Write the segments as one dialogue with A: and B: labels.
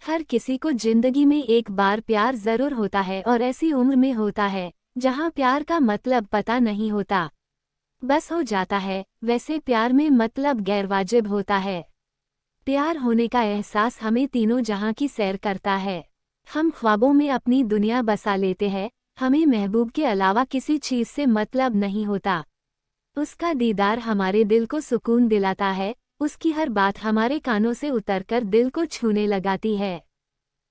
A: हर किसी को जिंदगी में एक बार प्यार जरूर होता है और ऐसी उम्र में होता है जहाँ प्यार का मतलब पता नहीं होता, बस हो जाता है। वैसे प्यार में मतलब गैरवाजिब होता है। प्यार होने का एहसास हमें तीनों जहां की सैर करता है। हम ख्वाबों में अपनी दुनिया बसा लेते हैं। हमें महबूब के अलावा किसी चीज से मतलब नहीं होता। उसका दीदार हमारे दिल को सुकून दिलाता है। उसकी हर बात हमारे कानों से उतरकर दिल को छूने लगाती है।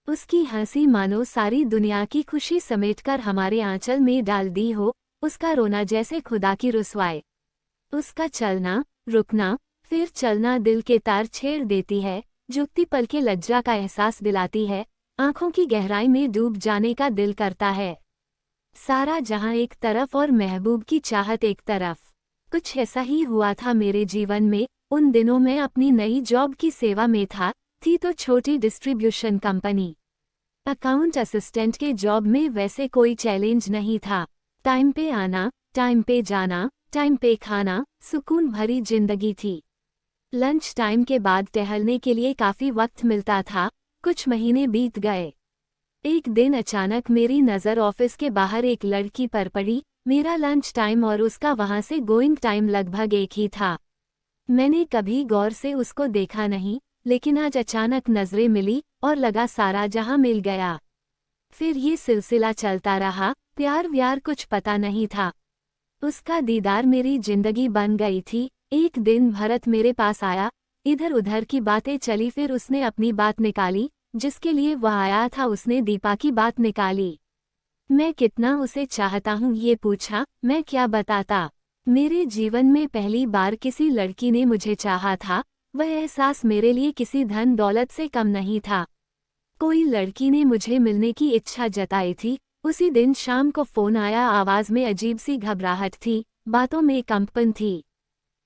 A: उसकी हंसी मानो सारी दुनिया की खुशी समेटकर हमारे आंचल में डाल दी हो। उसका रोना जैसे खुदा की रुसवाई। उसका चलना, रुकना, फिर चलना दिल के तार छेड़ देती है। झुकती पल के लज्जा का एहसास दिलाती है। आंखों की गहराई में डूब जाने का दिल करता है। सारा जहां एक तरफ और महबूब की चाहत एक तरफ। कुछ ऐसा ही हुआ था मेरे जीवन में। उन दिनों मैं अपनी नई जॉब की सेवा में थी तो छोटी डिस्ट्रीब्यूशन कंपनी। अकाउंट असिस्टेंट के जॉब में वैसे कोई चैलेंज नहीं था। टाइम पे आना, टाइम पे जाना, टाइम पे खाना, सुकून भरी जिंदगी थी। लंच टाइम के बाद टहलने के लिए काफी वक्त मिलता था। कुछ महीने बीत गए। एक दिन अचानक मेरी नज़र ऑफिस के बाहर एक लड़की पर पड़ी। मेरा लंच टाइम और उसका वहां से गोइंग टाइम लगभग एक ही था। मैंने कभी गौर से उसको देखा नहीं, लेकिन आज अचानक नजरें मिली और लगा सारा जहां मिल गया। फिर ये सिलसिला चलता रहा। प्यार व्यार कुछ पता नहीं था। उसका दीदार मेरी जिंदगी बन गई थी। एक दिन भरत मेरे पास आया। इधर उधर की बातें चली, फिर उसने अपनी बात निकाली। जिसके लिए वह आया था उसने दीपा की बात निकाली। मैं कितना उसे चाहता हूँ ये पूछा। मैं क्या बताता। मेरे जीवन में पहली बार किसी लड़की ने मुझे चाहा था। वह एहसास मेरे लिए किसी धन दौलत से कम नहीं था। कोई लड़की ने मुझे मिलने की इच्छा जताई थी। उसी दिन शाम को फोन आया। आवाज में अजीब सी घबराहट थी, बातों में कंपन थी।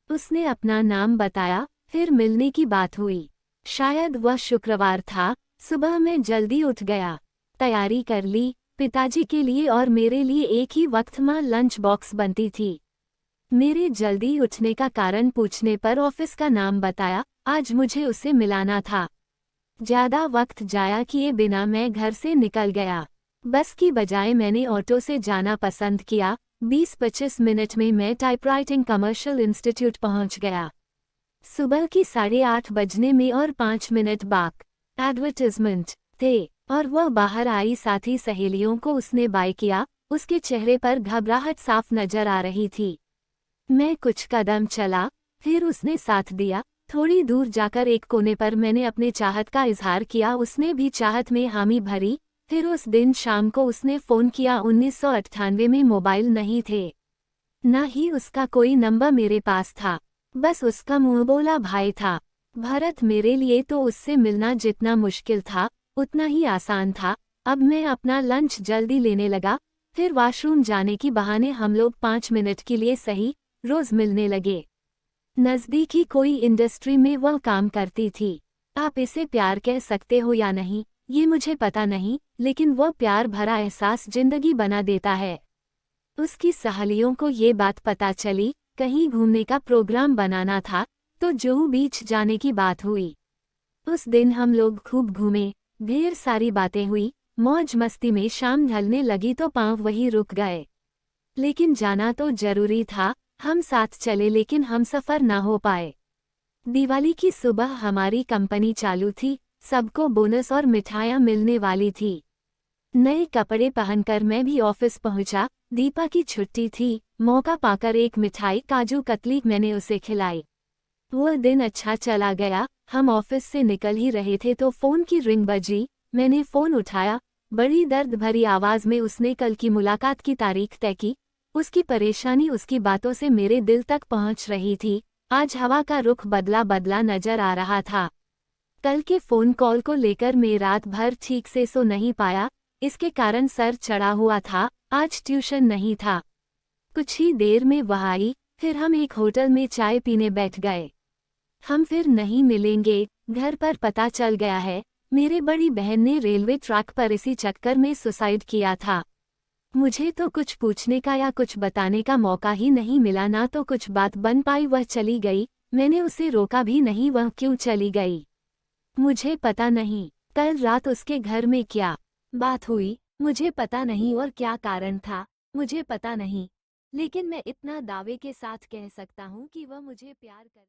A: उसने अपना नाम बताया, फिर मिलने की बात हुई। शायद वह शुक्रवार था। सुबह मैं जल्दी उठ गया, तैयारी कर ली। पिताजी के लिए और मेरे लिए एक ही वक्त में लंच बॉक्स बनती थी। मेरे जल्दी उठने का कारण पूछने पर ऑफिस का नाम बताया। आज मुझे उससे मिलाना था। ज्यादा वक्त जाया किए बिना मैं घर से निकल गया। बस की बजाय मैंने ऑटो से जाना पसंद किया। 20-25 मिनट में मैं टाइपराइटिंग कमर्शियल इंस्टीट्यूट पहुंच गया। सुबह की 8:30 बजने में और 5 मिनट बाक एडवर्टाइजमेंट थे और वह बाहर आई। साथी सहेलियों को उसने बाय किया। उसके चेहरे पर घबराहट साफ नजर आ रही थी। मैं कुछ कदम चला, फिर उसने साथ दिया। थोड़ी दूर जाकर एक कोने पर मैंने अपने चाहत का इजहार किया। उसने भी चाहत में हामी भरी। फिर उस दिन शाम को उसने फ़ोन किया। 1998 में मोबाइल नहीं थे, न ही उसका कोई नंबर मेरे पास था। बस उसका मुंह बोला भाई था। भरत मेरे लिए तो उससे मिलना जितना मुश्किल था उतना ही आसान था। अब मैं अपना लंच जल्दी लेने लगा। फिर वॉशरूम जाने की बहाने हम लोग 5 मिनट के लिए सही रोज मिलने लगे। नज़दीकी कोई इंडस्ट्री में वह काम करती थी। आप इसे प्यार कह सकते हो या नहीं ये मुझे पता नहीं, लेकिन वह प्यार भरा एहसास जिंदगी बना देता है। उसकी सहेलियों को ये बात पता चली। कहीं घूमने का प्रोग्राम बनाना था तो जुहू बीच जाने की बात हुई। उस दिन हम लोग खूब घूमे, ढेर सारी बातें हुई। मौज मस्ती में शाम ढलने लगी तो पांव वहीं रुक गए। लेकिन जाना तो जरूरी था। हम साथ चले लेकिन हम सफर ना हो पाए। दिवाली की सुबह हमारी कंपनी चालू थी। सबको बोनस और मिठाइयाँ मिलने वाली थी। नए कपड़े पहनकर मैं भी ऑफिस पहुंचा। दीपा की छुट्टी थी। मौका पाकर एक मिठाई काजू कतली मैंने उसे खिलाई। वह दिन अच्छा चला गया। हम ऑफिस से निकल ही रहे थे तो फोन की रिंग बजी। मैंने फोन उठाया। बड़ी दर्द भरी आवाज में उसने कल की मुलाकात की तारीख तय की। उसकी परेशानी उसकी बातों से मेरे दिल तक पहुंच रही थी। आज हवा का रुख बदला बदला नजर आ रहा था। कल के फोन कॉल को लेकर मैं रात भर ठीक से सो नहीं पाया। इसके कारण सर चढ़ा हुआ था। आज ट्यूशन नहीं था। कुछ ही देर में वह आई। फिर हम एक होटल में चाय पीने बैठ गए। हम फिर नहीं मिलेंगे, घर पर पता चल गया है। मेरे बड़ी बहन ने रेलवे ट्रैक पर इसी चक्कर में सुसाइड किया था। मुझे तो कुछ पूछने का या कुछ बताने का मौका ही नहीं मिला। ना तो कुछ बात बन पाई। वह चली गई। मैंने उसे रोका भी नहीं। वह क्यों चली गई मुझे पता नहीं। कल रात उसके घर में क्या बात हुई मुझे पता नहीं और क्या कारण था मुझे पता नहीं, लेकिन मैं इतना दावे के साथ कह सकता हूँ कि वह मुझे प्यार कर